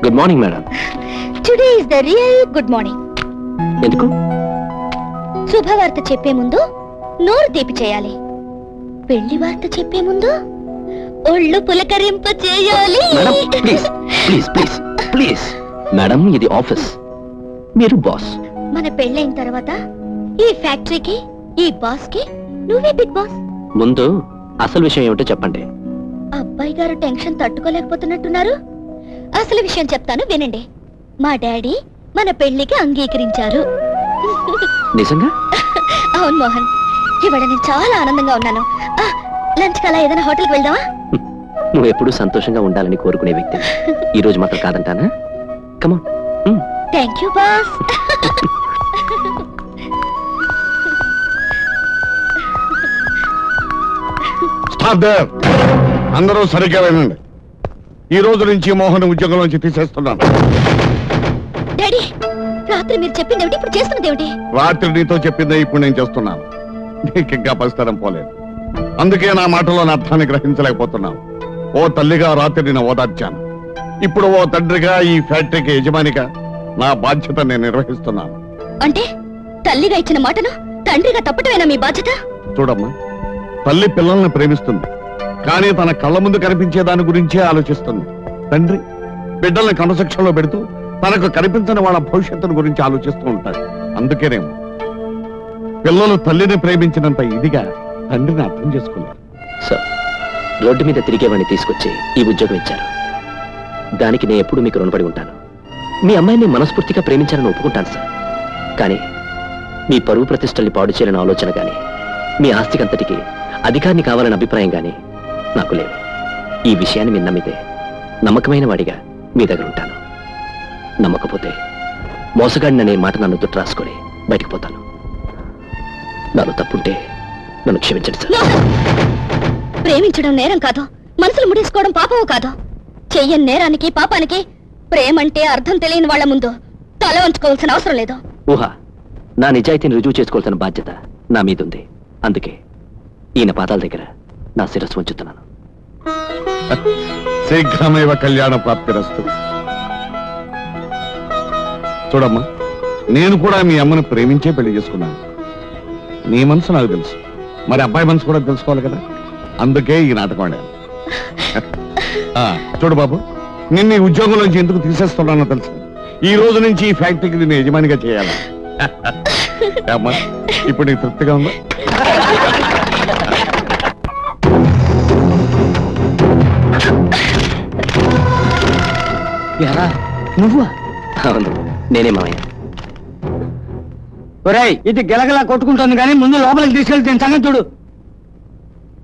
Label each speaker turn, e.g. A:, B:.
A: Good morning madam.
B: Today is the real good morning.
A: ఎందుకు?
B: శుభవార్త చెప్పే ముందు నోరు తీపి చేయాలి, పెళ్లి వార్త చెప్పే ముందు ఒళ్ళు పులకరింప చేయాలి.
A: Madam please please please please madam, ఇది ఆఫీస్, మీరు బాస్.
B: మన పెళ్ళైన తర్వాత ఈ ఫ్యాక్టరీకి, ఈ బాస్ కి నువ్వే బిగ్ బాస్.
A: ముందు అసలు విషయం ఏమిటో చెప్పండి.
B: అబ్బాయి గారు టెన్షన్ తట్టుకోలేకపోతున్నట్టున్నారు. అసలు విషయం చెప్తాను వినండి. మా డాడీ మన పెళ్లికి అంగీకరించారు.
A: నిజంగా?
B: అవును మోహన్, ఇవాళ నేను చాలా ఆనందంగా ఉన్నాను. లంచ్ కలా ఏదైనా హోటల్కి వెళ్దామా?
A: నువ్వు ఎప్పుడూ సంతోషంగా ఉండాలని కోరుకునే వ్యక్తి. ఈ రోజు మాత్రం కాదంటానా? కమాన్.
B: Thank you boss.
C: అందరూ సరిగ్గా వినండి. ఈ రోజు నుంచి మోహన్ ఉద్యోగం నుంచి తీసేస్తున్నాను.
B: డాడీ, రాత్రి మీరు చెప్పింది ఏమిటి, ఇప్పుడు చేస్తున్నది ఏమిటి?
C: రాత్రి నీతో చెప్పిందే ఇప్పుడు నేను చేస్తున్నాను. నీకు ఇంకా పరిస్థితి పోలేదు, అందుకే నా మాటలోని అర్థాన్ని గ్రహించలేకపోతున్నాను. ఓ తల్లిగా రాత్రి నేను ఓదార్చాను. ఇప్పుడు ఓ తండ్రిగా, ఈ ఫ్యాక్టరీకి యజమానిగా నా బాధ్యత నేను నిర్వహిస్తున్నాను.
B: అంటే తల్లిగా ఇచ్చిన మాటను తండ్రిగా తప్పటమేనా మీ బాధ్యత?
C: చూడమ్మా, తల్లి పిల్లల్ని ప్రేమిస్తుంది, కానీ తన కళ్ళ ముందు కనిపించే దాని గురించే ఆలోచిస్తుంది. తండ్రి బిడ్డల్ని క్రమశిక్షణలో పెడుతూ తనకు కనిపించని వాళ్ళ భవిష్యత్తును గురించి ఆలోచిస్తూ ఉంటాడు. అందుకేనేమో పిల్లలు తల్లిని ప్రేమించినంత ఇదిగా తండ్రిని అర్థం చేసుకున్నారు.
A: సార్, రోడ్డు మీద తిరిగేవాడిని తీసుకొచ్చి ఈ ఉద్యోగం ఇచ్చారు. దానికి నేను ఎప్పుడు మీకు రుణపడి ఉంటాను. మీ అమ్మాయిని మనస్ఫూర్తిగా ప్రేమించాలని ఒప్పుకుంటాను సార్. కానీ మీ పరువు ప్రతిష్టల్ని పాడు చేయాలని ఆలోచన కానీ, మీ ఆస్తికంతటికి అధికారిని కావాలనే అభిప్రాయం కానీ నాకు లేవు. ఈ విషయాన్ని మీరు నమ్మితే నమ్మకమైన వాడిగా మీ దగ్గర ఉంటాను. నమ్మకపోతే మోసగాడిని అనే మాట నన్ను దుట్టు రాసుకొని బయటకు పోతాను. నాలో తప్పుంటే నన్ను క్షమించండి సార్.
B: ప్రేమించడం నేరం కాదు, మనసులు ముడేసుకోవడం పాపము కాదు. చెయ్యని నేరానికి, పాపానికి ప్రేమంటే అర్థం తెలియని వాళ్ళ ముందు తల వంచుకోవాల్సిన అవసరం లేదు.
A: ఊహా, నా నిజాయితీని రుజువు చేసుకోవాల్సిన బాధ్యత నా మీదుంది. అందుకే ఈయన పాదాల దగ్గర నా శిరస్సు ఉంచుతున్నాను.
C: శీఘ్రమేవ కళ్యాణ ప్రాప్తిరస్తు. చూడమ్మా, నేను కూడా మీ అమ్మను ప్రేమించే పెళ్లి చేసుకున్నాను. నీ మనసు నాకు తెలుసు, మరి అబ్బాయి మనసు కూడా తెలుసుకోవాలి కదా. అందుకే ఈ నాటకం ఆడాను. చూడు బాబు, నిన్ను ఈ ఉద్యోగంలోంచి ఎందుకు తీసేస్తున్నానో తెలుసు. ఈ రోజు నుంచి ఈ ఫ్యాక్టరీకి నేను యజమానిగా చేయాలి. అమ్మా, ఇప్పుడు నీకు తృప్తిగా ఉందా?
A: నువ్వా? అవును, నేనే మామయ్య.
D: ఒరేయ్, ఇది గెలగలా కొట్టుకుంటుంది కానీ ముందు లోపలికి తీసుకెళ్తే సంగతి చూడు.